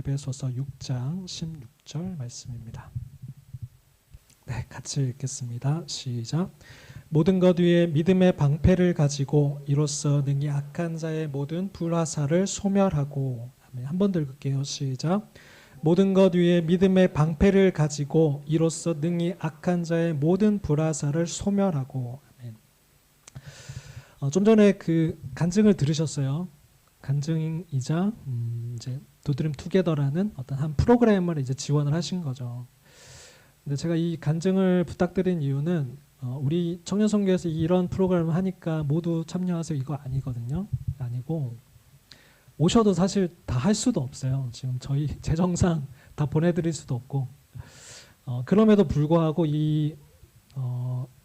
에베소서 6장 16절 말씀입니다. 네, 같이 읽겠습니다. 시작. 모든 것 위에 믿음의 방패를 가지고 이로써 능히 악한 자의 모든 불화살을 소멸하고. 한 번 더 읽을게요. 시작. 모든 것 위에 믿음의 방패를 가지고 이로써 능히 악한 자의 모든 불화살을 소멸하고. 아멘. 좀 전에 그 간증을 들으셨어요. 간증이자 이제 두드림 투게더라는 어떤 한 프로그램을 이제 지원을 하신 거죠. 근데 제가 이 간증을 부탁드린 이유는 우리 청년선교에서 이런 프로그램을 하니까 모두 참여하세요 이거 아니거든요. 아니고 오셔도 사실 다 할 수도 없어요. 지금 저희 재정상 다 보내드릴 수도 없고 그럼에도 불구하고 이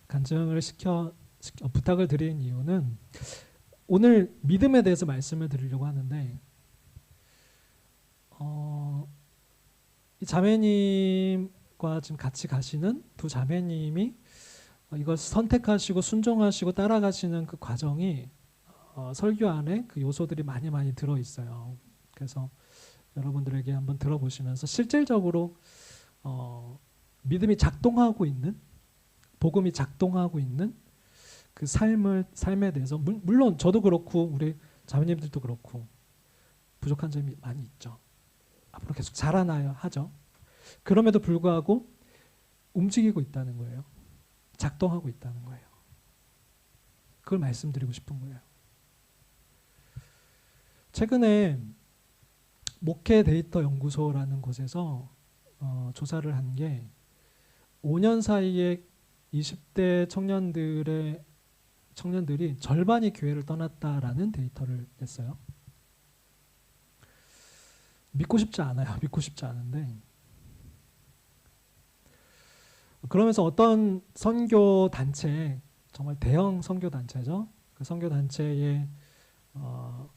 간증을 부탁을 드린 이유는 오늘 믿음에 대해서 말씀을 드리려고 하는데 이 자매님과 지금 같이 가시는 두 자매님이 이걸 선택하시고 순종하시고 따라가시는 그 과정이 설교 안에 그 요소들이 많이 들어 있어요. 그래서 여러분들에게 한번 들어보시면서 실질적으로 믿음이 작동하고 있는, 복음이 작동하고 있는 그 삶에 대해서 물론 저도 그렇고 우리 자매님들도 그렇고 부족한 점이 많이 있죠. 앞으로 계속 자라나야 하죠. 그럼에도 불구하고 움직이고 있다는 거예요. 작동하고 있다는 거예요. 그걸 말씀드리고 싶은 거예요. 최근에 목회 데이터 연구소라는 곳에서 조사를 한 게 5년 사이에 20대 청년들이 절반이 교회를 떠났다라는 데이터를 냈어요. 믿고 싶지 않아요. 믿고 싶지 않은데 그러면서 어떤 선교 단체, 정말 대형 선교 단체죠. 그 선교 단체의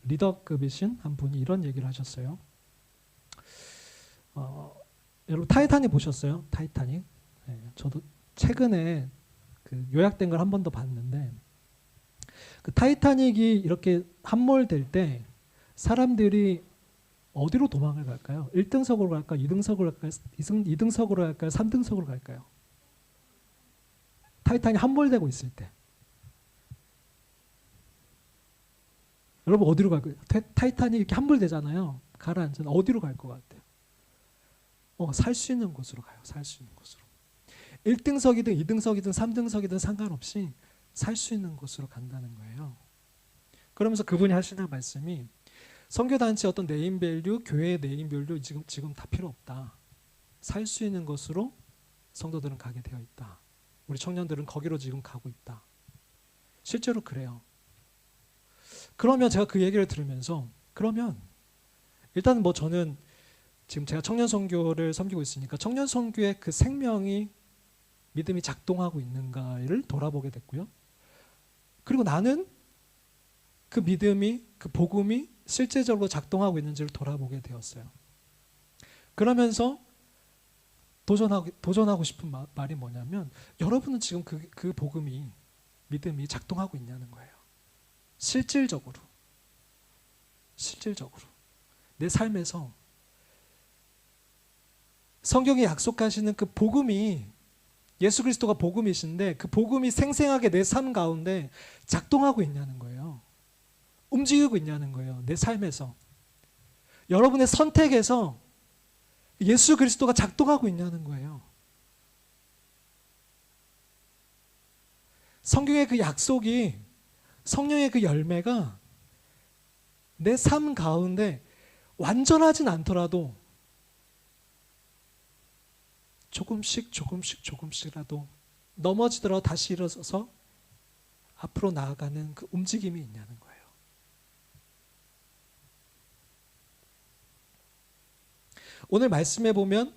리더급이신 한 분이 이런 얘기를 하셨어요. 여러분 타이타닉 보셨어요? 타이타닉? 네, 저도 최근에 그 요약된 걸 한 번 더 봤는데 그 타이타닉이 이렇게 함몰될 때 사람들이 어디로 도망을 갈까요? 1등석으로 갈까요? 2등석으로 갈까요? 2등석으로 갈까요? 3등석으로 갈까요? 타이탄이 함몰되고 있을 때 여러분 어디로 갈 거예요? 타이탄이 이렇게 함몰되잖아요. 가라앉은 어디로 갈 것 같아요? 살 수 있는 곳으로 가요. 살 수 있는 곳으로. 1등석이든 2등석이든 3등석이든 상관없이 살 수 있는 곳으로 간다는 거예요. 그러면서 그분이 하시는 말씀이 선교단체 어떤 네임밸류, 교회의 네임밸류 지금 다 필요 없다. 살 수 있는 곳으로 성도들은 가게 되어 있다. 우리 청년들은 거기로 지금 가고 있다. 실제로 그래요. 그러면 제가 그 얘기를 들으면서 그러면 일단 뭐 저는 지금 제가 청년 선교를 섬기고 있으니까 청년 선교의 그 생명이 믿음이 작동하고 있는가를 돌아보게 됐고요. 그리고 나는 그 믿음이 그 복음이 실제적으로 작동하고 있는지를 돌아보게 되었어요. 그러면서 도전하고 싶은 말이 뭐냐면 여러분은 지금 그 복음이 믿음이 작동하고 있냐는 거예요. 실질적으로 내 삶에서 성경이 약속하시는 그 복음이 예수 그리스도가 복음이신데 그 복음이 생생하게 내 삶 가운데 작동하고 있냐는 거예요. 움직이고 있냐는 거예요. 내 삶에서 여러분의 선택에서 예수 그리스도가 작동하고 있냐는 거예요. 성경의 그 약속이 성령의 그 열매가 내 삶 가운데 완전하진 않더라도 조금씩이라도 넘어지더라도 다시 일어서서 앞으로 나아가는 그 움직임이 있냐는 거예요. 오늘 말씀해 보면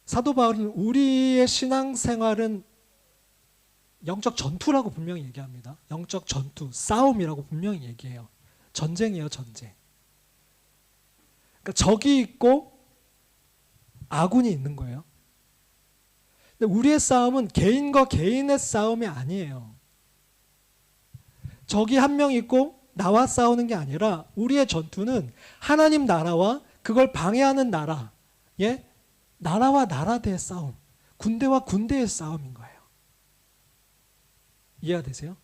사도 바울은 우리의 신앙생활은 영적 전투라고 분명히 얘기합니다. 영적 전투, 싸움이라고 분명히 얘기해요. 전쟁이에요, 전쟁. 그러니까 적이 있고 아군이 있는 거예요. 근데 우리의 싸움은 개인과 개인의 싸움이 아니에요. 적이 한 명 있고 나와 싸우는 게 아니라 우리의 전투는 하나님 나라와 그걸 방해하는 나라와 나라대의 싸움, 군대와 군대의 싸움인 거예요. 이해가 되세요?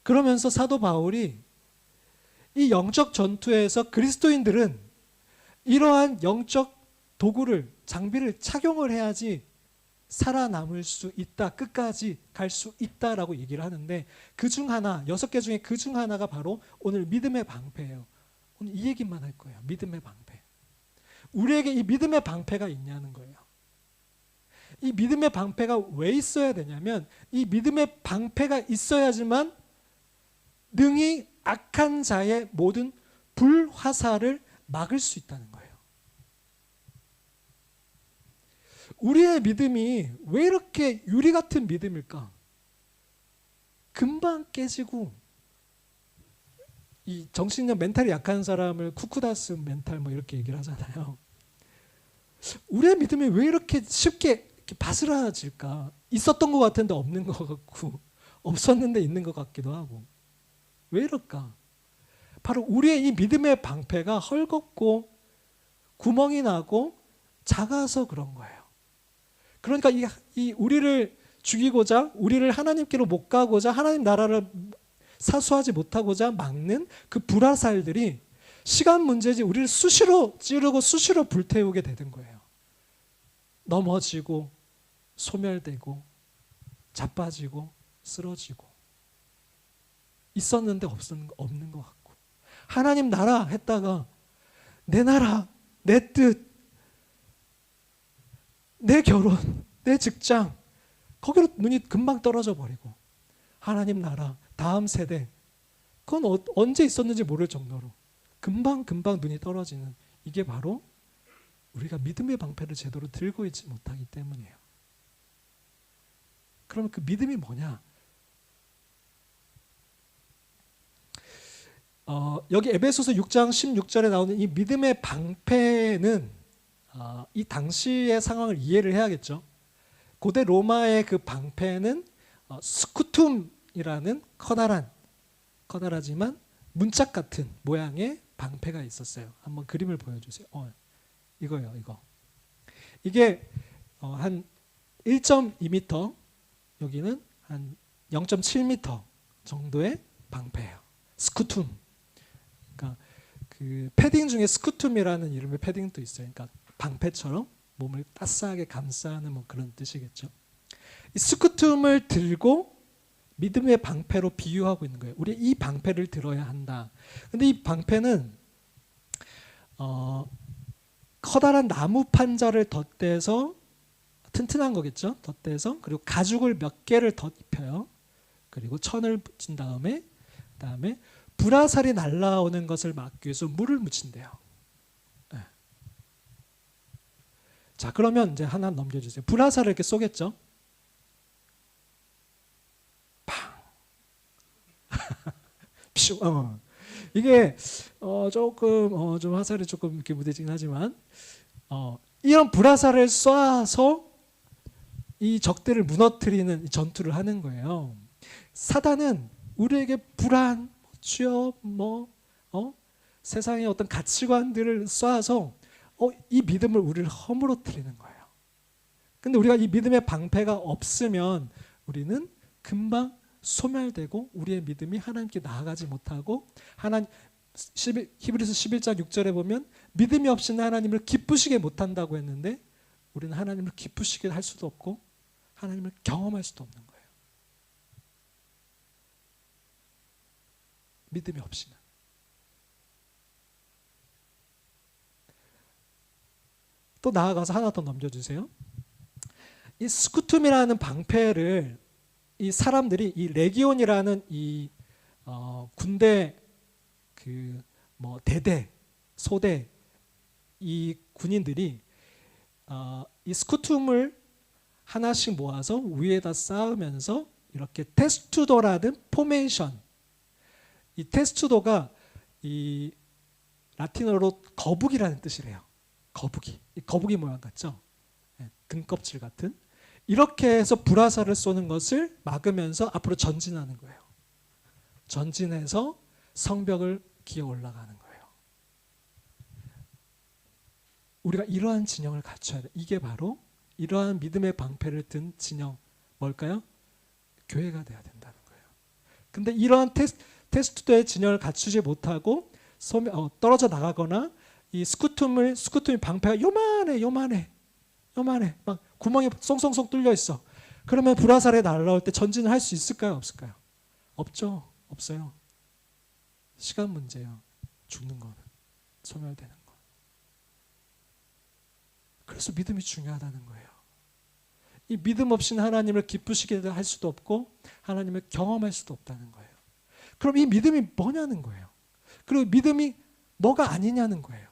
그러면서 사도 바울이 이 영적 전투에서 그리스도인들은 이러한 영적 도구를, 장비를 착용을 해야지 살아남을 수 있다, 끝까지 갈 수 있다라고 얘기를 하는데, 그 중 하나, 6개 중에 그 중 하나가 바로 오늘 믿음의 방패예요. 오늘 이 얘기만 할 거예요. 믿음의 방패. 우리에게 이 믿음의 방패가 있냐는 거예요. 이 믿음의 방패가 왜 있어야 되냐면, 이 믿음의 방패가 있어야지만 능히 악한 자의 모든 불화살을 막을 수 있다는 거예요. 우리의 믿음이 왜 이렇게 유리 같은 믿음일까? 금방 깨지고, 이 정신력 멘탈이 약한 사람을 쿠쿠다스 멘탈 뭐 이렇게 얘기를 하잖아요. 우리의 믿음이 왜 이렇게 쉽게 이렇게 바스라질까? 있었던 것 같은데 없는 것 같고, 없었는데 있는 것 같기도 하고. 왜 이럴까? 바로 우리의 이 믿음의 방패가 헐겁고 구멍이 나고 작아서 그런 거예요. 그러니까 이 우리를 죽이고자, 우리를 하나님께로 못 가고자, 하나님 나라를 사수하지 못하고자 막는 그 불화살들이 시간 문제지 우리를 수시로 찌르고 수시로 불태우게 되는 거예요. 넘어지고 소멸되고 자빠지고 쓰러지고, 있었는데 없는 것 같고, 하나님 나라 했다가 내 나라, 내 뜻, 내 결혼, 내 직장, 거기로 눈이 금방 떨어져 버리고, 하나님 나라, 다음 세대, 그건 언제 있었는지 모를 정도로 금방 눈이 떨어지는, 이게 바로 우리가 믿음의 방패를 제대로 들고 있지 못하기 때문이에요. 그러면 그 믿음이 뭐냐? 여기 에베소서 6장 16절에 나오는 이 믿음의 방패는 이 당시의 상황을 이해를 해야겠죠. 고대 로마의 그 방패는 스쿠툼이라는 커다라지만 문짝 같은 모양의 방패가 있었어요. 한번 그림을 보여주세요. 이거예요, 이거. 이게 한 1.2m, 여기는 한 0.7m 정도의 방패예요. 스쿠툼. 그러니까 그 패딩 중에 스쿠툼이라는 이름의 패딩도 있어요. 그러니까 방패처럼 몸을 따스하게 감싸는 뭐 그런 뜻이겠죠. 이 스쿠툼을 들고 믿음의 방패로 비유하고 있는 거예요. 우리 이 방패를 들어야 한다. 근데 이 방패는 커다란 나무 판자를 덧대서, 튼튼한 거겠죠. 덧대서, 그리고 가죽을 몇 개를 덧입혀요. 그리고 천을 붙인 다음에 불화살이 날라오는 것을 막기 위해서 물을 묻힌대요. 네. 자, 그러면 이제 하나 넘겨주세요. 불화살을 이렇게 쏘겠죠. 팡. 이게 조금 좀 화살이 조금 이렇게 무뎌지긴 하지만, 이런 불화살을 쏴서 이 적들을 무너뜨리는 전투를 하는 거예요. 사단은 우리에게 불안, 취업, 세상의 어떤 가치관들을 쏴서 이 믿음을 우리를 허물어뜨리는 거예요. 근데 우리가 이 믿음의 방패가 없으면 우리는 금방 소멸되고, 우리의 믿음이 하나님께 나아가지 못하고, 히브리서 11장 6절에 보면 믿음이 없이는 하나님을 기쁘시게 못한다고 했는데, 우리는 하나님을 기쁘시게 할 수도 없고 하나님을 경험할 수도 없는 거예요. 믿음이 없이는. 또 나아가서 하나 더 넘겨주세요. 이 스쿠툼이라는 방패를 이 사람들이, 이 레기온이라는 이 군대 대대, 소대, 이 군인들이 이 스쿠툼을 하나씩 모아서 위에다 쌓으면서 이렇게 테스투도라는 포메이션, 이 테스투도가 이 라틴어로 거북이라는 뜻이래요. 거북이 모양 같죠? 등껍질 같은. 이렇게 해서 불화살을 쏘는 것을 막으면서 앞으로 전진하는 거예요. 전진해서 성벽을 기어 올라가는 거예요. 우리가 이러한 진영을 갖춰야 돼. 이게 바로 이러한 믿음의 방패를 든 진영 뭘까요? 교회가 돼야 된다는 거예요. 근데 이러한 테스트도의 진영을 갖추지 못하고 떨어져 나가거나 이 스쿠툼이 방패가 요만해 막 구멍이 송송송 뚫려 있어. 그러면 불화살에 날아올 때 전진을 할 수 있을까요? 없을까요? 없어요. 시간 문제예요. 죽는 거는 소멸되는 거. 그래서 믿음이 중요하다는 거예요. 이 믿음 없이는 하나님을 기쁘시게 할 수도 없고 하나님을 경험할 수도 없다는 거예요. 그럼 이 믿음이 뭐냐는 거예요. 그리고 믿음이 뭐가 아니냐는 거예요.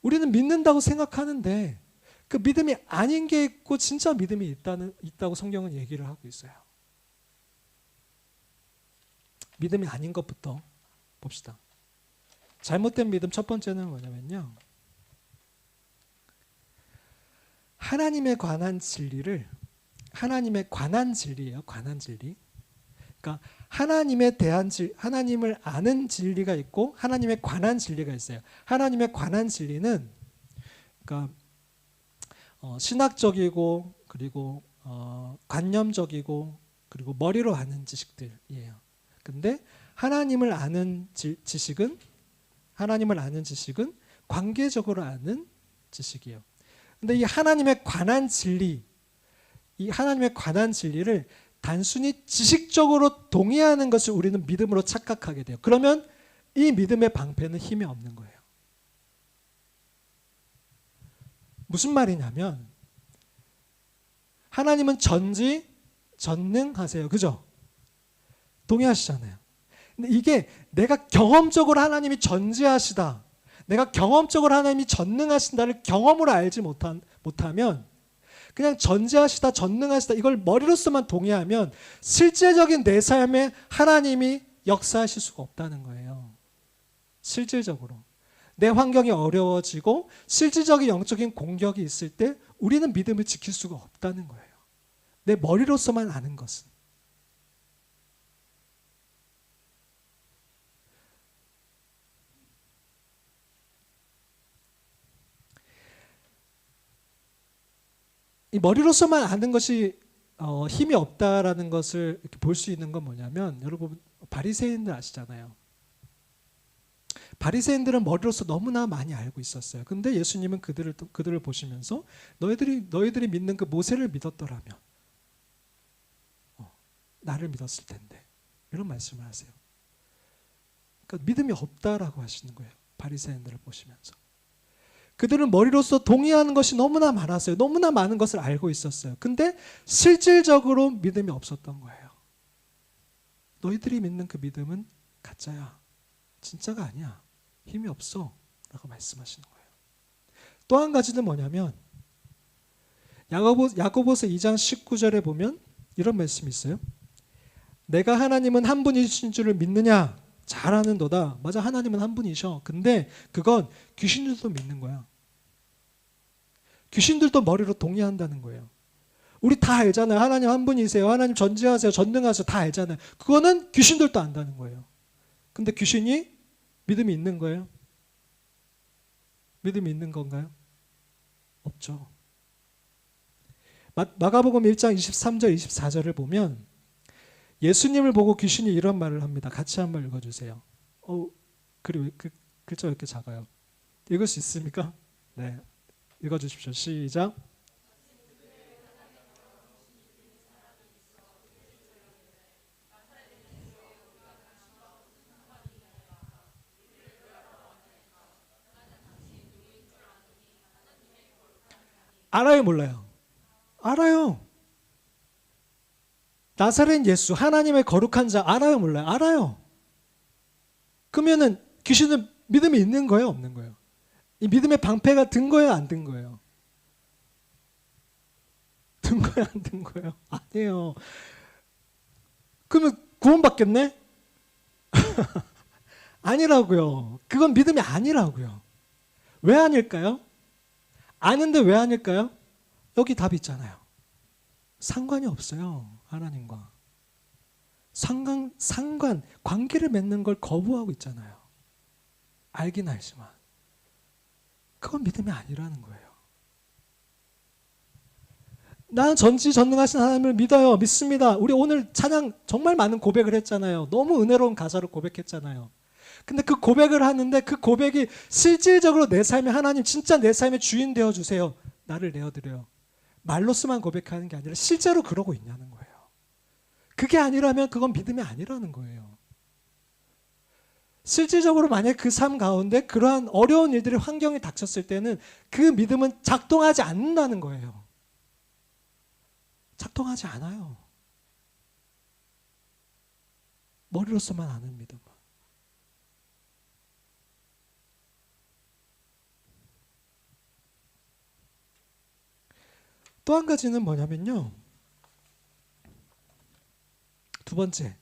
우리는 믿는다고 생각하는데 그 믿음이 아닌 게 있고 진짜 믿음이 있다고 성경은 얘기를 하고 있어요. 믿음이 아닌 것부터 봅시다. 잘못된 믿음 첫 번째는 뭐냐면요. 하나님에 관한 진리예요. 관한 진리. 그러니까 하나님을 아는 진리가 있고 하나님에 관한 진리가 있어요. 하나님에 관한 진리는 그러니까 신학적이고 그리고 관념적이고 그리고 머리로 아는 지식들이에요. 근데 하나님을 아는 지식은 관계적으로 아는 지식이에요. 근데 이 하나님에 관한 진리를 단순히 지식적으로 동의하는 것을 우리는 믿음으로 착각하게 돼요. 그러면 이 믿음의 방패는 힘이 없는 거예요. 무슨 말이냐면 하나님은 전능하세요. 그죠? 동의하시잖아요. 근데 이게 내가 경험적으로 하나님이 전지하시다, 내가 경험적으로 하나님이 전능하신다를 경험으로 알지 못하면 그냥 전지하시다, 전능하시다 이걸 머리로서만 동의하면 실제적인 내 삶에 하나님이 역사하실 수가 없다는 거예요. 실질적으로. 내 환경이 어려워지고 실질적인 영적인 공격이 있을 때 우리는 믿음을 지킬 수가 없다는 거예요. 내 머리로서만 아는 것은. 이 머리로서만 아는 것이 힘이 없다라는 것을 볼 수 있는 건 뭐냐면 여러분 바리새인들 아시잖아요. 바리새인들은 머리로서 너무나 많이 알고 있었어요. 근데 예수님은 그들을 보시면서 너희들이 믿는 그 모세를 믿었더라면 나를 믿었을 텐데 이런 말씀을 하세요. 그러니까 믿음이 없다라고 하시는 거예요. 바리새인들을 보시면서. 그들은 머리로서 동의하는 것이 너무나 많았어요. 너무나 많은 것을 알고 있었어요. 근데 실질적으로 믿음이 없었던 거예요. 너희들이 믿는 그 믿음은 가짜야. 진짜가 아니야. 힘이 없어. 라고 말씀하시는 거예요. 또 한 가지는 뭐냐면 야고보서 2장 19절에 보면 이런 말씀이 있어요. 내가 하나님은 한 분이신 줄을 믿느냐? 잘 아는도다. 맞아, 하나님은 한 분이셔. 근데 그건 귀신들도 믿는 거야. 귀신들도 머리로 동의한다는 거예요. 우리 다 알잖아요. 하나님 한 분이세요. 하나님 전지하세요. 전능하세요. 다 알잖아요. 그거는 귀신들도 안다는 거예요. 근데 귀신이 믿음이 있는 거예요? 믿음이 있는 건가요? 없죠. 마가복음 1장 23절 24절을 보면 예수님을 보고 귀신이 이런 말을 합니다. 같이 한번 읽어주세요. 그리고 글자가 이렇게 작아요. 읽을 수 있습니까? 네, 읽어주십시오. 시작. 알아요, 몰라요? 알아요. 나사렛 예수, 하나님의 거룩한 자 알아요, 몰라요? 알아요. 그러면은 귀신은 믿음이 있는 거예요, 없는 거예요? 이 믿음의 방패가 든 거예요, 안 든 거예요? 든 거예요, 안 든 거예요? 아니에요. 그러면 구원받겠네? 아니라고요. 그건 믿음이 아니라고요. 왜 아닐까요? 아는데 왜 아닐까요? 여기 답이 있잖아요. 상관이 없어요. 하나님과. 관계를 맺는 걸 거부하고 있잖아요. 알긴 알지만. 그건 믿음이 아니라는 거예요. 나는 전지전능하신 하나님을 믿어요. 믿습니다. 우리 오늘 찬양 정말 많은 고백을 했잖아요. 너무 은혜로운 가사로 고백했잖아요. 근데 그 고백을 하는데 그 고백이 실질적으로 내 삶에 하나님 진짜 내 삶의 주인 되어주세요. 나를 내어드려요. 말로서만 고백하는 게 아니라 실제로 그러고 있냐는 거예요. 그게 아니라면 그건 믿음이 아니라는 거예요. 실질적으로 만약 그 삶 가운데 그러한 어려운 일들의 환경이 닥쳤을 때는 그 믿음은 작동하지 않는다는 거예요. 작동하지 않아요. 머리로서만 아는 믿음. 또 한 가지는 뭐냐면요. 두 번째.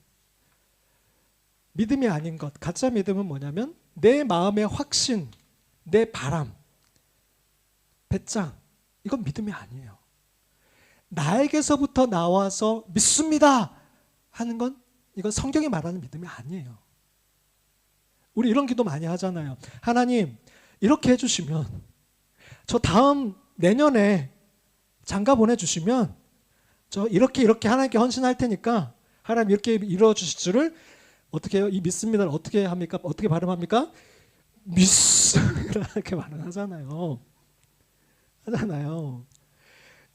믿음이 아닌 것. 가짜 믿음은 뭐냐면 내 마음의 확신, 내 바람, 배짱. 이건 믿음이 아니에요. 나에게서부터 나와서 믿습니다 하는 건 이건 성경이 말하는 믿음이 아니에요. 우리 이런 기도 많이 하잖아요. 하나님 이렇게 해주시면 저 다음 내년에 장가 보내주시면 저 이렇게 하나님께 헌신할 테니까 하나님 이렇게 이루어 주실 줄을 어떻게 해요? 이 믿습니다를 어떻게 합니까? 어떻게 발음합니까? 믿습니다 이렇게 발음하잖아요.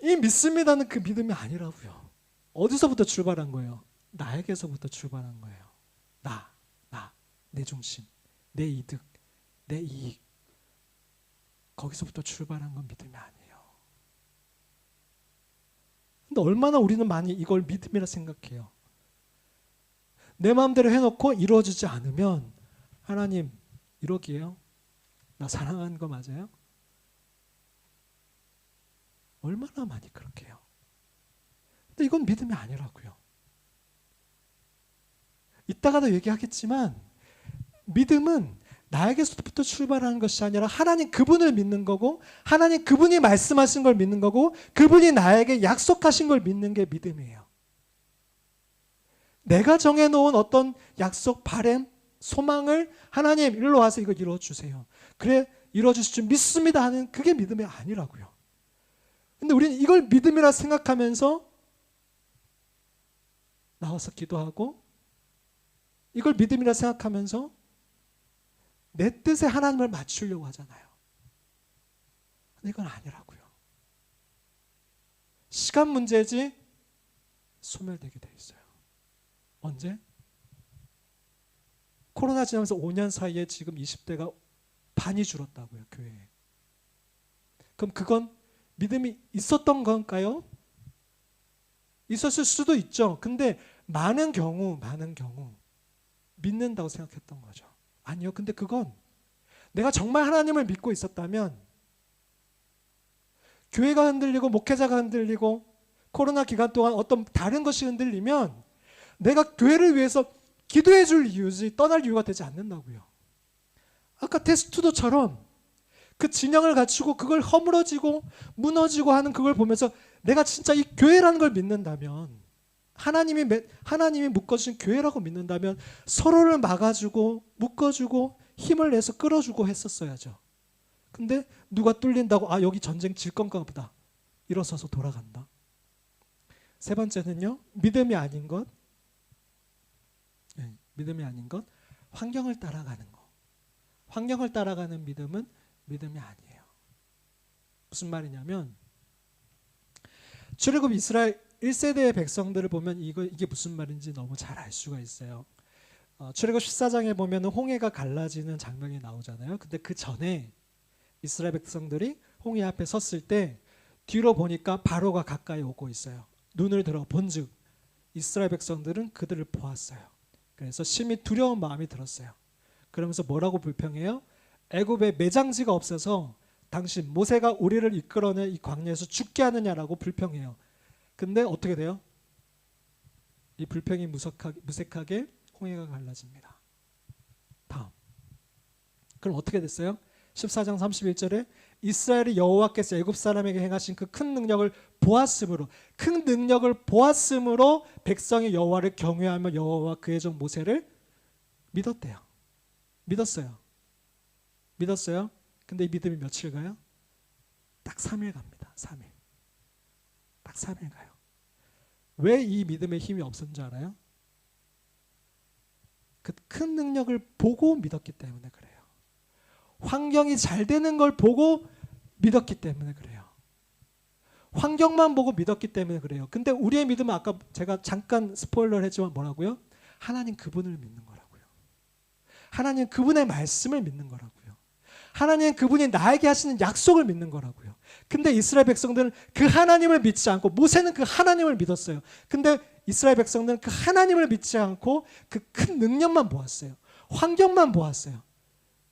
이 믿습니다는 그 믿음이 아니라고요. 어디서부터 출발한 거예요? 나에게서부터 출발한 거예요. 내 중심, 내 이득, 내 이익. 거기서부터 출발한 건 믿음이 아니에요. 근데 얼마나 우리는 많이 이걸 믿음이라 생각해요. 내 마음대로 해놓고 이루어지지 않으면 하나님 이러기에요? 나 사랑하는 거 맞아요? 얼마나 많이 그렇게 해요. 근데 이건 믿음이 아니라고요. 이따가도 얘기하겠지만 믿음은 나에게서부터 출발하는 것이 아니라 하나님 그분을 믿는 거고 하나님 그분이 말씀하신 걸 믿는 거고 그분이 나에게 약속하신 걸 믿는 게 믿음이에요. 내가 정해놓은 어떤 약속, 바램, 소망을 하나님 일로 와서 이거 이루어주세요. 그래 이루어주실 줄 믿습니다 하는 그게 믿음이 아니라고요. 근데 우리는 이걸 믿음이라 생각하면서 나와서 기도하고 이걸 믿음이라 생각하면서 내 뜻에 하나님을 맞추려고 하잖아요. 근데 이건 아니라고요. 시간 문제지 소멸되게 돼 있어요. 언제? 코로나 지나면서 5년 사이에 지금 20대가 반이 줄었다고요, 교회에. 그럼 그건 믿음이 있었던 건가요? 있었을 수도 있죠. 근데 많은 경우 믿는다고 생각했던 거죠. 아니요. 근데 그건 내가 정말 하나님을 믿고 있었다면 교회가 흔들리고 목회자가 흔들리고 코로나 기간 동안 어떤 다른 것이 흔들리면 내가 교회를 위해서 기도해 줄 이유지 떠날 이유가 되지 않는다고요. 아까 테스투도처럼 그 진영을 갖추고 그걸 허물어지고 무너지고 하는 그걸 보면서 내가 진짜 이 교회라는 걸 믿는다면 하나님이 묶어주신 교회라고 믿는다면 서로를 막아주고 묶어주고 힘을 내서 끌어주고 했었어야죠. 근데 누가 뚫린다고 여기 전쟁 질 건가 보다. 일어서서 돌아간다. 세 번째는요. 믿음이 아닌 것 환경을 따라가는 거. 환경을 따라가는 믿음은 믿음이 아니에요. 무슨 말이냐면 출애굽 이스라엘 1세대의 백성들을 보면 이게 무슨 말인지 너무 잘 알 수가 있어요. 출애굽 14장에 보면 홍해가 갈라지는 장면이 나오잖아요. 근데 그 전에 이스라엘 백성들이 홍해 앞에 섰을 때 뒤로 보니까 바로가 가까이 오고 있어요. 눈을 들어 본즉 이스라엘 백성들은 그들을 보았어요. 그래서 심히 두려운 마음이 들었어요. 그러면서 뭐라고 불평해요? 애굽에 매장지가 없어서 당신 모세가 우리를 이끌어내 이 광야에서 죽게 하느냐라고 불평해요. 근데 어떻게 돼요? 이 불평이 무색하게 홍해가 갈라집니다. 다음. 그럼 어떻게 됐어요? 14장 31절에 이스라엘이 여호와께서 애굽 사람에게 행하신 그 큰 능력을 보았으므로 백성이 여호와를 경외하며 여호와와 그의 종 모세를 믿었대요. 믿었어요. 근데 이 믿음이 며칠 가요? 딱 3일 갑니다. 3일. 딱 3일 가요. 왜 이 믿음의 힘이 없었는 줄 알아요? 그 큰 능력을 보고 믿었기 때문에 그래요. 환경이 잘 되는 걸 보고 믿었기 때문에 그래요. 환경만 보고 믿었기 때문에 그래요. 근데 우리의 믿음은 아까 제가 잠깐 스포일러를 했지만 뭐라고요? 하나님 그분을 믿는 거라고요. 하나님 그분의 말씀을 믿는 거라고요. 하나님 그분이 나에게 하시는 약속을 믿는 거라고요. 근데 이스라엘 백성들은 그 하나님을 믿지 않고, 모세는 그 하나님을 믿었어요. 근데 이스라엘 백성들은 그 하나님을 믿지 않고 그 큰 능력만 보았어요. 환경만 보았어요.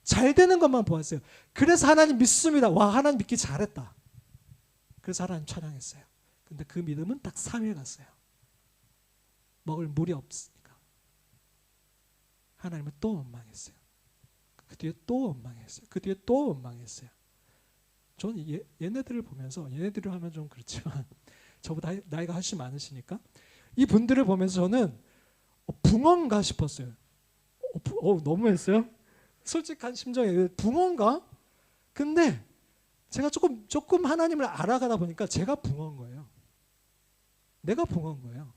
잘 되는 것만 보았어요. 그래서 하나님 믿습니다. 와, 하나님 믿기 잘했다. 그래서 하나님 찬양했어요. 근데 그 믿음은 딱 3일 갔어요. 먹을 물이 없으니까. 하나님을 또 원망했어요. 그 뒤에 또 원망했어요. 그 뒤에 또 원망했어요. 저는 얘네들을 보면서, 얘네들을 하면 좀 그렇지만 저보다 나이가 훨씬 많으시니까 이 분들을 보면서 저는 붕어인가 싶었어요. 너무했어요? 솔직한 심정에 붕어인가? 근데 제가 조금 하나님을 알아가다 보니까 제가 붕어인 거예요. 내가 붕어인 거예요.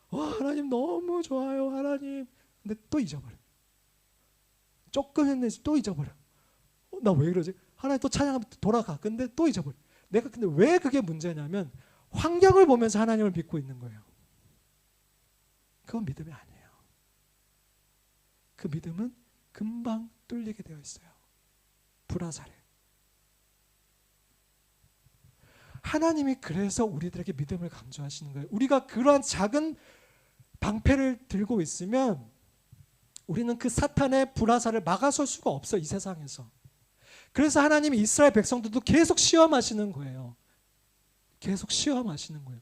하나님 너무 좋아요, 하나님. 근데 또 잊어버려. 조금 했는데 또 잊어버려. 나 왜 그러지? 하나님 또 찬양하면 돌아가. 근데 또 잊어버려. 내가 근데 왜 그게 문제냐면 환경을 보면서 하나님을 믿고 있는 거예요. 그건 믿음이 아니에요. 그 믿음은 금방 뚫리게 되어 있어요. 불화살에. 하나님이 그래서 우리들에게 믿음을 강조하시는 거예요. 우리가 그러한 작은 방패를 들고 있으면 우리는 그 사탄의 불화살을 막아설 수가 없어, 이 세상에서. 그래서 하나님이 이스라엘 백성들도 계속 시험하시는 거예요. 계속 시험하시는 거예요.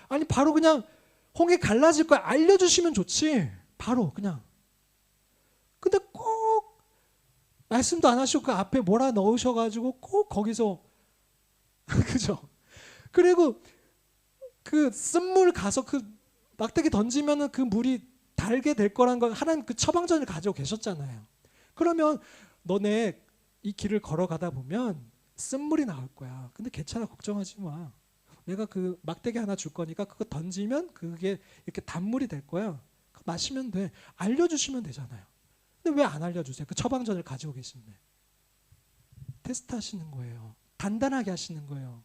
아니 바로 그냥 홍해 갈라질 걸 알려주시면 좋지. 바로 그냥. 근데 꼭 말씀도 안 하시고 그 앞에 몰아 넣으셔가지고 꼭 거기서 그죠? 그리고 그 쓴물 가서 그 막대기 던지면은 그 물이 달게 될 거란 걸 하나님 그 처방전을 가지고 계셨잖아요. 그러면 너네 이 길을 걸어가다 보면 쓴물이 나올 거야. 근데 괜찮아, 걱정하지 마. 내가 그 막대기 하나 줄 거니까 그거 던지면 그게 이렇게 단물이 될 거야. 마시면 돼. 알려주시면 되잖아요. 근데 왜 안 알려주세요? 그 처방전을 가지고 계신데. 테스트 하시는 거예요. 단단하게 하시는 거예요.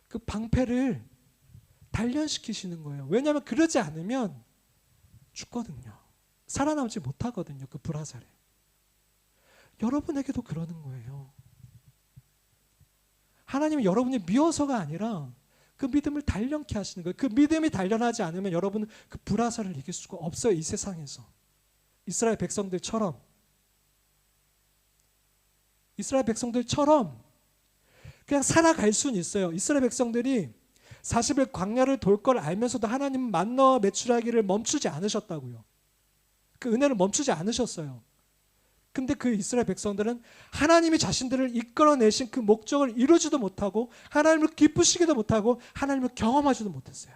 그 방패를 단련시키시는 거예요. 왜냐하면 그러지 않으면 죽거든요. 살아남지 못하거든요. 그 불화살에. 여러분에게도 그러는 거예요. 하나님은 여러분이 미워서가 아니라 그 믿음을 단련케 하시는 거예요. 그 믿음이 단련하지 않으면 여러분은 그 불화살을 이길 수가 없어요. 이 세상에서. 이스라엘 백성들처럼 그냥 살아갈 수는 있어요. 이스라엘 백성들이 40일 광야를 돌 걸 알면서도 하나님은 만나와 메추라기를 멈추지 않으셨다고요. 그 은혜를 멈추지 않으셨어요. 근데 그 이스라엘 백성들은 하나님이 자신들을 이끌어내신 그 목적을 이루지도 못하고 하나님을 기쁘시기도 못하고 하나님을 경험하지도 못했어요.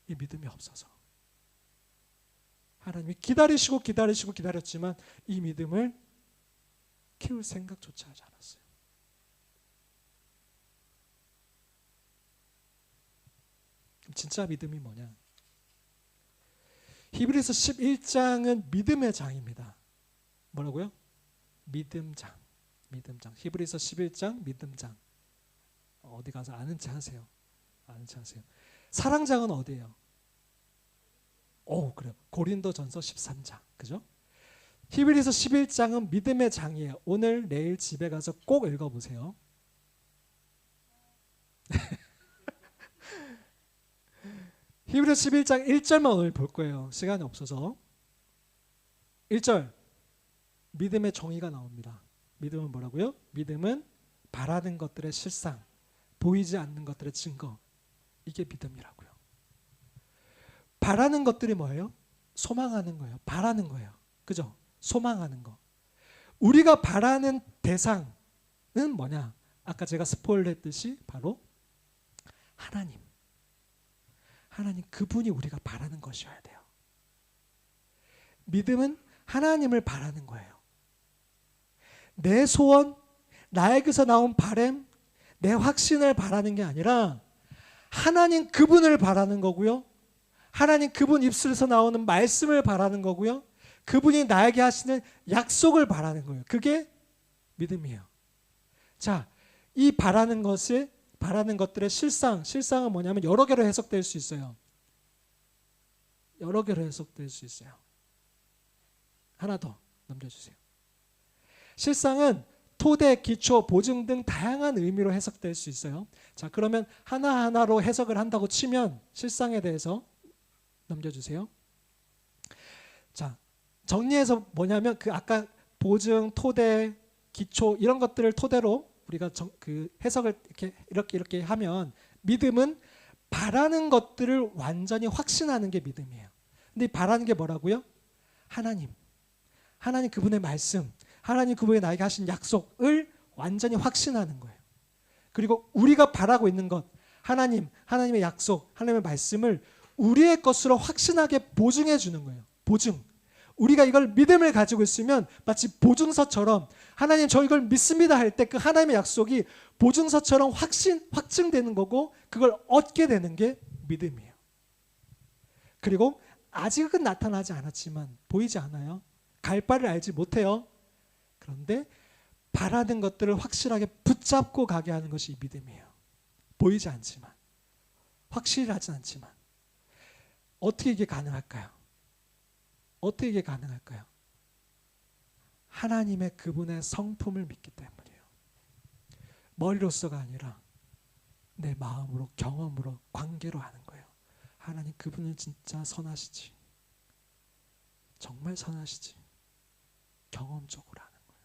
이 믿음이 없어서. 하나님이 기다렸지만 이 믿음을 키울 생각조차 하지 않았어요. 진짜 믿음이 뭐냐? 히브리서 11장은 믿음의 장입니다. 뭐라고요? 믿음장. 히브리서 11장 믿음장. 어디 가서 아는 체 하세요. 사랑장은 어디예요? 그래요. 고린도전서 13장. 그죠? 히브리서 11장은 믿음의 장이에요. 오늘 내일 집에 가서 꼭 읽어보세요. 히브리서 11장 1절만 오늘 볼 거예요. 시간이 없어서. 1절. 믿음의 정의가 나옵니다. 믿음은 뭐라고요? 믿음은 바라는 것들의 실상, 보이지 않는 것들의 증거. 이게 믿음이라고요. 바라는 것들이 뭐예요? 소망하는 거예요. 바라는 거예요. 그죠? 소망하는 거. 우리가 바라는 대상은 뭐냐? 아까 제가 스포일러 했듯이 바로 하나님 그분이 우리가 바라는 것이어야 돼요. 믿음은 하나님을 바라는 거예요. 내 소원, 나에게서 나온 바람, 내 확신을 바라는 게 아니라 하나님 그분을 바라는 거고요. 하나님 그분 입술에서 나오는 말씀을 바라는 거고요. 그분이 나에게 하시는 약속을 바라는 거예요. 그게 믿음이에요. 자, 이 바라는 것들의 실상은 뭐냐면 여러 개로 해석될 수 있어요. 여러 개로 해석될 수 있어요. 하나 더 넘겨주세요. 실상은 토대, 기초, 보증 등 다양한 의미로 해석될 수 있어요. 자, 그러면 하나하나로 해석을 한다고 치면 실상에 대해서 넘겨주세요. 자, 정리해서 뭐냐면 그 아까 보증, 토대, 기초 이런 것들을 토대로 우리가 그 해석을 이렇게 하면 믿음은 바라는 것들을 완전히 확신하는 게 믿음이에요. 근데 이 바라는 게 뭐라고요? 하나님 그분의 말씀, 하나님 그분이 나에게 하신 약속을 완전히 확신하는 거예요. 그리고 우리가 바라고 있는 것, 하나님의 약속, 하나님의 말씀을 우리의 것으로 확신하게 보증해 주는 거예요. 보증. 우리가 이걸 믿음을 가지고 있으면 마치 보증서처럼 하나님 저 이걸 믿습니다 할 때 그 하나님의 약속이 보증서처럼 확증되는 거고 그걸 얻게 되는 게 믿음이에요. 그리고 아직은 나타나지 않았지만 보이지 않아요. 갈 바를 알지 못해요. 그런데 바라는 것들을 확실하게 붙잡고 가게 하는 것이 믿음이에요. 보이지 않지만, 확실하지 않지만 어떻게 이게 가능할까요? 어떻게 이게 가능할까요? 하나님의 그분의 성품을 믿기 때문이에요. 머리로서가 아니라 내 마음으로, 경험으로, 관계로 하는 거예요. 하나님 그분은 진짜 선하시지. 정말 선하시지. 경험적으로 하는 거예요.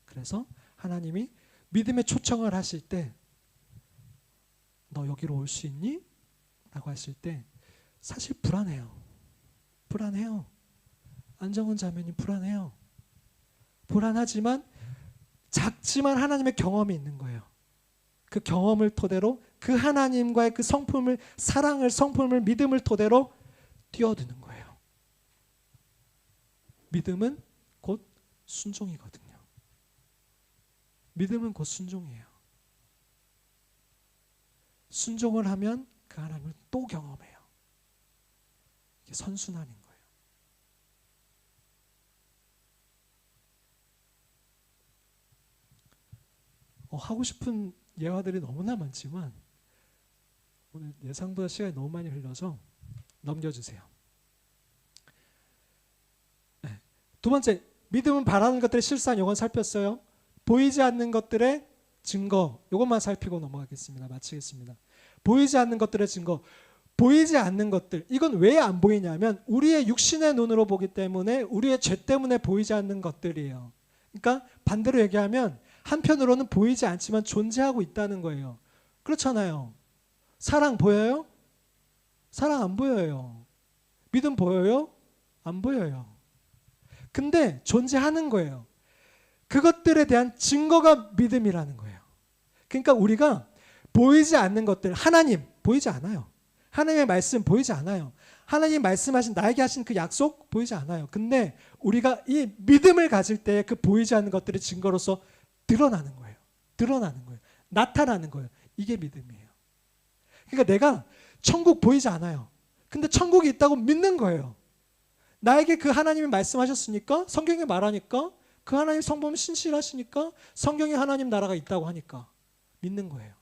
그래서 하나님이 믿음의 초청을 하실 때 너 여기로 올 수 있니? 라고 하실 때 사실 불안해요. 안정훈 자매님 불안해요. 불안하지만 작지만 하나님의 경험이 있는 거예요. 그 경험을 토대로 그 하나님과의 그 성품을, 사랑을, 성품을, 믿음을 토대로 뛰어드는 거예요. 믿음은 곧 순종이거든요. 믿음은 곧 순종이에요. 순종을 하면 그 하나님을 또 경험해요. 이게 선순환인 거예요. 하고 싶은 예화들이 너무나 많지만 오늘 예상보다 시간이 너무 많이 흘러서 넘겨주세요. 네. 두 번째, 믿음은 바라는 것들의 실상, 이건 살폈어요. 보이지 않는 것들의 증거, 이것만 살피고 넘어가겠습니다. 마치겠습니다. 보이지 않는 것들의 증거, 보이지 않는 것들, 이건 왜 안 보이냐면 우리의 육신의 눈으로 보기 때문에, 우리의 죄 때문에 보이지 않는 것들이에요. 그러니까 반대로 얘기하면 한편으로는 보이지 않지만 존재하고 있다는 거예요. 그렇잖아요. 사랑 보여요? 사랑 안 보여요. 믿음 보여요? 안 보여요. 근데 존재하는 거예요. 그것들에 대한 증거가 믿음이라는 거예요. 그러니까 우리가 보이지 않는 것들, 하나님 보이지 않아요. 하나님의 말씀 보이지 않아요. 하나님 말씀하신 나에게 하신 그 약속 보이지 않아요. 근데 우리가 이 믿음을 가질 때 그 보이지 않는 것들의 증거로서 드러나는 거예요. 나타나는 거예요. 이게 믿음이에요. 그러니까 내가 천국 보이지 않아요. 근데 천국이 있다고 믿는 거예요. 나에게 그 하나님이 말씀하셨으니까, 성경에 말하니까, 그 하나님 성품은 신실하시니까, 성경에 하나님 나라가 있다고 하니까 믿는 거예요.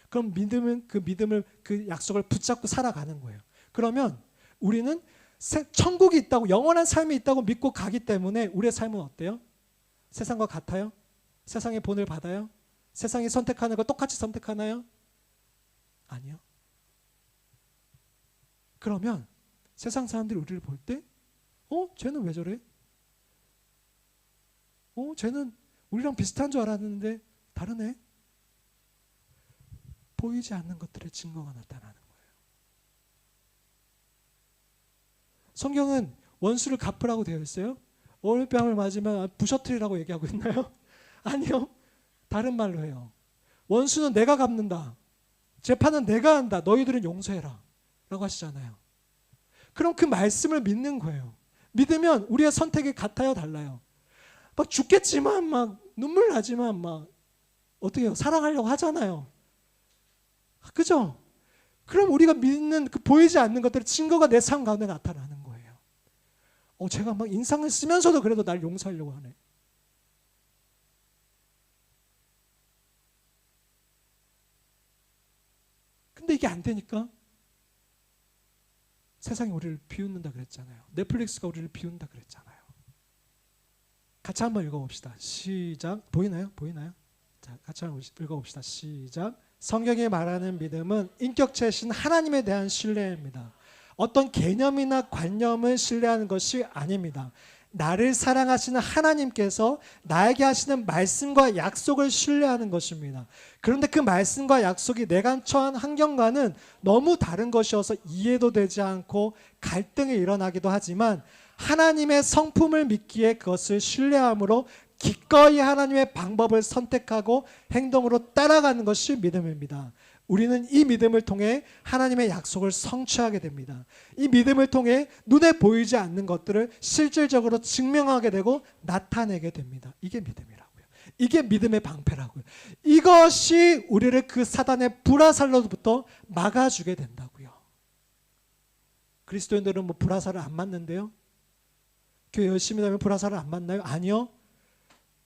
그럼 믿음을 그 약속을 붙잡고 살아가는 거예요. 그러면 우리는 천국이 있다고, 영원한 삶이 있다고 믿고 가기 때문에 우리의 삶은 어때요? 세상과 같아요? 세상의 본을 받아요? 세상이 선택하는 거 똑같이 선택하나요? 아니요. 그러면 세상 사람들이 우리를 볼 때 쟤는 왜 저래? 쟤는 우리랑 비슷한 줄 알았는데 다르네? 보이지 않는 것들의 증거가 나타나는 거예요. 성경은 원수를 갚으라고 되어 있어요? 월요병을 맞으면 부셔트리라고 얘기하고 있나요? 아니요. 다른 말로 해요. 원수는 내가 갚는다. 재판은 내가 한다. 너희들은 용서해라. 라고 하시잖아요. 그럼 그 말씀을 믿는 거예요. 믿으면 우리의 선택이 같아요, 달라요? 막 죽겠지만 막 눈물 나지만 막 어떻게 해요? 사랑하려고 하잖아요. 그죠? 그럼 우리가 믿는 그 보이지 않는 것들의 증거가 내 삶 가운데 나타나는 거예요. 제가 막 인상을 쓰면서도 그래도 날 용서하려고 하네. 근데 이게 안 되니까 세상이 우리를 비웃는다 그랬잖아요. 넷플릭스가 우리를 비운다 그랬잖아요. 같이 한번 읽어봅시다. 시작. 보이나요? 자, 같이 한번 읽어봅시다. 시작. 성경이 말하는 믿음은 인격체신 하나님에 대한 신뢰입니다. 어떤 개념이나 관념을 신뢰하는 것이 아닙니다. 나를 사랑하시는 하나님께서 나에게 하시는 말씀과 약속을 신뢰하는 것입니다. 그런데 그 말씀과 약속이 내가 처한 환경과는 너무 다른 것이어서 이해도 되지 않고 갈등이 일어나기도 하지만 하나님의 성품을 믿기에 그것을 신뢰함으로 기꺼이 하나님의 방법을 선택하고 행동으로 따라가는 것이 믿음입니다. 우리는 이 믿음을 통해 하나님의 약속을 성취하게 됩니다. 이 믿음을 통해 눈에 보이지 않는 것들을 실질적으로 증명하게 되고 나타내게 됩니다. 이게 믿음이라고요. 이게 믿음의 방패라고요. 이것이 우리를 그 사단의 불화살로부터 막아주게 된다고요. 그리스도인들은 뭐 불화살을 안 맞는데요? 교회 열심히 다니면 불화살을 안 맞나요? 아니요.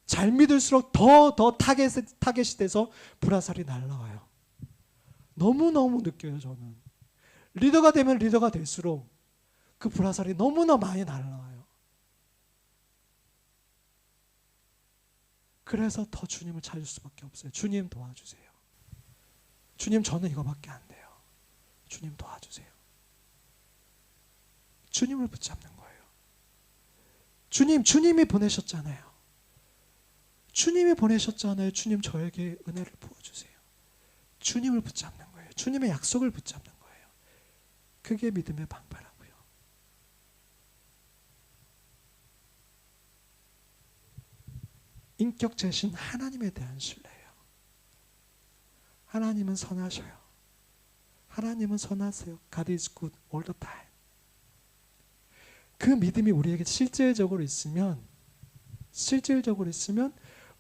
잘 믿을수록 더 타겟이 돼서 불화살이 날라와요. 너무너무 느껴요. 저는 리더가 되면 리더가 될수록 그 불화살이 너무나 많이 날라와요. 그래서 더 주님을 찾을 수밖에 없어요. 주님 도와주세요. 주님, 저는 이거밖에 안 돼요. 주님 도와주세요. 주님을 붙잡는 거예요. 주님이 보내셨잖아요. 주님이 보내셨잖아요. 주님, 저에게 은혜를 부어주세요. 주님을 붙잡는 거예요. 주님의 약속을 붙잡는 거예요. 그게 믿음의 방패라고요. 인격체신 하나님에 대한 신뢰예요. 하나님은 선하셔요. 하나님은 선하세요. God is good all the time. 그 믿음이 우리에게 실질적으로 있으면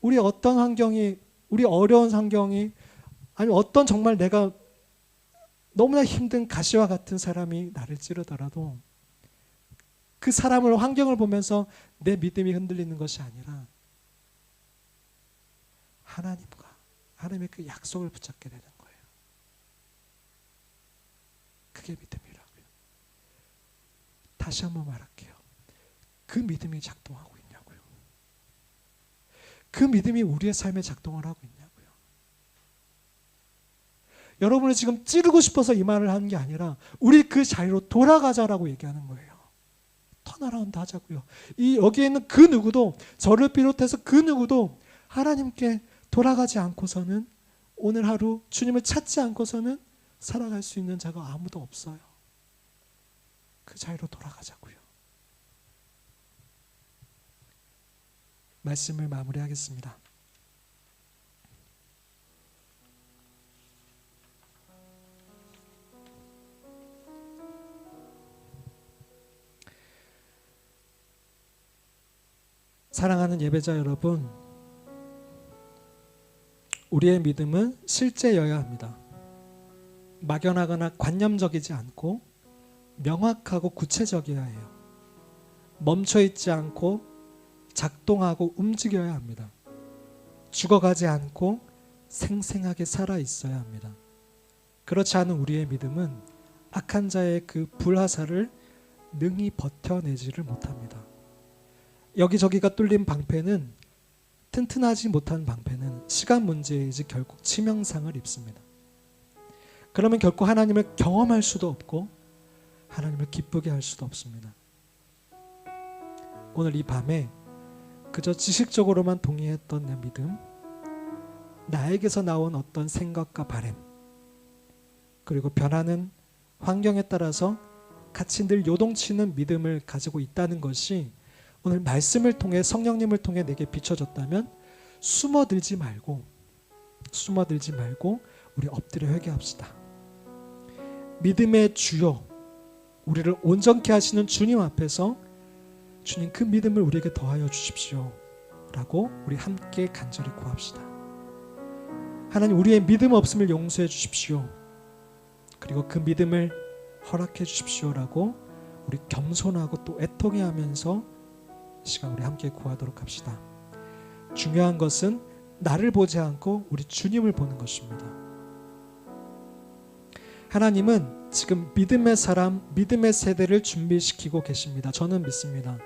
우리 어떤 환경이, 우리 어려운 환경이, 아니면 어떤 정말 내가 너무나 힘든 가시와 같은 사람이 나를 찌르더라도 그 사람을, 환경을 보면서 내 믿음이 흔들리는 것이 아니라 하나님의 그 약속을 붙잡게 되는 거예요. 그게 믿음이라고요. 다시 한번 말할게요. 그 믿음이 작동하고 있냐고요. 그 믿음이 우리의 삶에 작동을 하고 있냐고요. 여러분을 지금 찌르고 싶어서 이 말을 하는 게 아니라 우리 그 자리로 돌아가자라고 얘기하는 거예요. 턴어라운드 하자고요. 여기에 있는 그 누구도, 저를 비롯해서 그 누구도 하나님께 돌아가지 않고서는, 오늘 하루 주님을 찾지 않고서는 살아갈 수 있는 자가 아무도 없어요. 그 자리로 돌아가자고요. 말씀을 마무리하겠습니다. 사랑하는 예배자 여러분, 우리의 믿음은 실제여야 합니다. 막연하거나 관념적이지 않고 명확하고 구체적이어야 해요. 멈춰있지 않고 작동하고 움직여야 합니다. 죽어가지 않고 생생하게 살아있어야 합니다. 그렇지 않은 우리의 믿음은 악한 자의 그 불화살을 능히 버텨내지를 못합니다. 여기저기가 뚫린 방패는, 튼튼하지 못한 방패는 시간 문제이지 결국 치명상을 입습니다. 그러면 결코 하나님을 경험할 수도 없고 하나님을 기쁘게 할 수도 없습니다. 오늘 이 밤에 그저 지식적으로만 동의했던 내 믿음, 나에게서 나온 어떤 생각과 바람, 그리고 변하는 환경에 따라서 같이 늘 요동치는 믿음을 가지고 있다는 것이 오늘 말씀을 통해, 성령님을 통해 내게 비춰졌다면 숨어들지 말고 우리 엎드려 회개합시다. 믿음의 주요, 우리를 온전케 하시는 주님 앞에서 주님, 그 믿음을 우리에게 더하여 주십시오. 라고 우리 함께 간절히 구합시다. 하나님, 우리의 믿음 없음을 용서해 주십시오. 그리고 그 믿음을 허락해 주십시오라고 우리 겸손하고 또 애통해 하면서 이 시간 우리 함께 구하도록 합시다. 중요한 것은 나를 보지 않고 우리 주님을 보는 것입니다. 하나님은 지금 믿음의 사람, 믿음의 세대를 준비시키고 계십니다. 저는 믿습니다.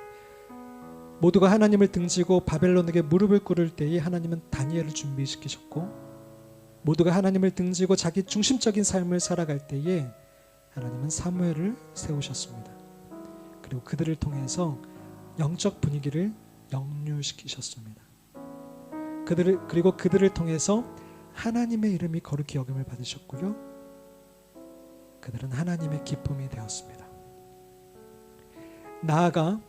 모두가 하나님을 등지고 바벨론에게 무릎을 꿇을 때에 하나님은 다니엘을 준비시키셨고, 모두가 하나님을 등지고 자기 중심적인 삶을 살아갈 때에 하나님은 사무엘을 세우셨습니다. 그리고 그들을 통해서 영적 분위기를 역류시키셨습니다. 그리고 그들을 통해서 하나님의 이름이 거룩히 여김을 받으셨고요. 그들은 하나님의 기쁨이 되었습니다. 나아가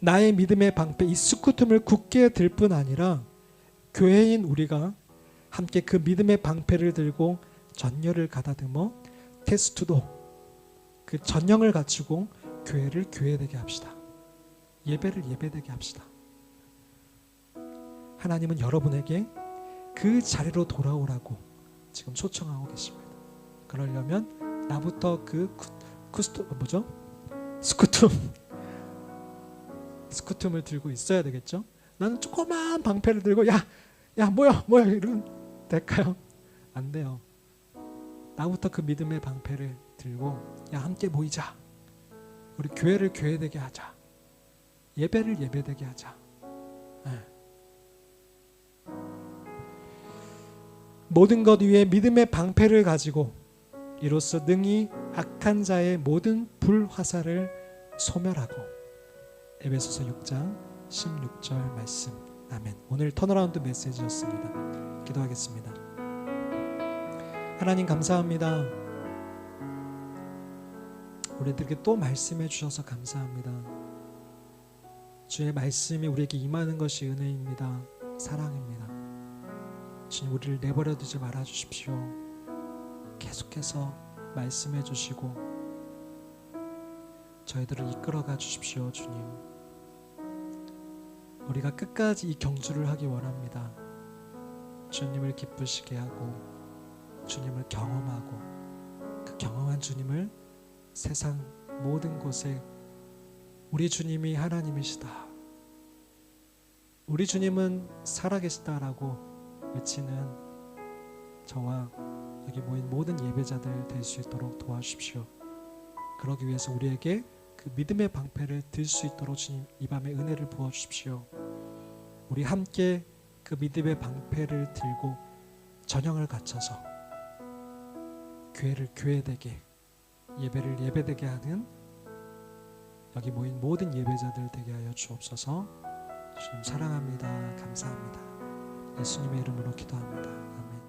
나의 믿음의 방패 이 스쿠툼을 굳게 들 뿐 아니라 교회인 우리가 함께 그 믿음의 방패를 들고 전열을 가다듬어 테스트도 그 전령을 갖추고 교회를 교회되게 합시다. 예배를 예배되게 합시다. 하나님은 여러분에게 그 자리로 돌아오라고 지금 초청하고 계십니다. 그러려면 나부터 그 스쿠툼을 들고 있어야 되겠죠. 나는 조그만 방패를 들고 야 뭐야 이러면 될까요? 안 돼요. 나부터 그 믿음의 방패를 들고 야 함께 모이자. 우리 교회를 교회되게 하자. 예배를 예배되게 하자. 모든 것 위에 믿음의 방패를 가지고 이로써 능히 악한 자의 모든 불화살을 소멸하고. 에베소서 6장 16절 말씀. 아멘. 오늘 턴어라운드 메시지였습니다. 기도하겠습니다. 하나님 감사합니다. 우리들에게 또 말씀해 주셔서 감사합니다. 주의 말씀이 우리에게 임하는 것이 은혜입니다. 사랑입니다. 주님, 우리를 내버려 두지 말아 주십시오. 계속해서 말씀해 주시고 저희들을 이끌어가 주십시오. 주님, 우리가 끝까지 이 경주를 하기 원합니다. 주님을 기쁘시게 하고 주님을 경험하고 그 경험한 주님을 세상 모든 곳에 우리 주님이 하나님이시다, 우리 주님은 살아계시다라고 외치는 저와 여기 모인 모든 예배자들 될 수 있도록 도와주십시오. 그러기 위해서 우리에게 그 믿음의 방패를 들 수 있도록 주님 이 밤에 은혜를 부어주십시오. 우리 함께 그 믿음의 방패를 들고 전형을 갖춰서 교회를 교회되게, 예배를 예배되게 하는 여기 모인 모든 예배자들 되게 하여 주옵소서. 주님 사랑합니다. 감사합니다. 예수님의 이름으로 기도합니다. 아멘.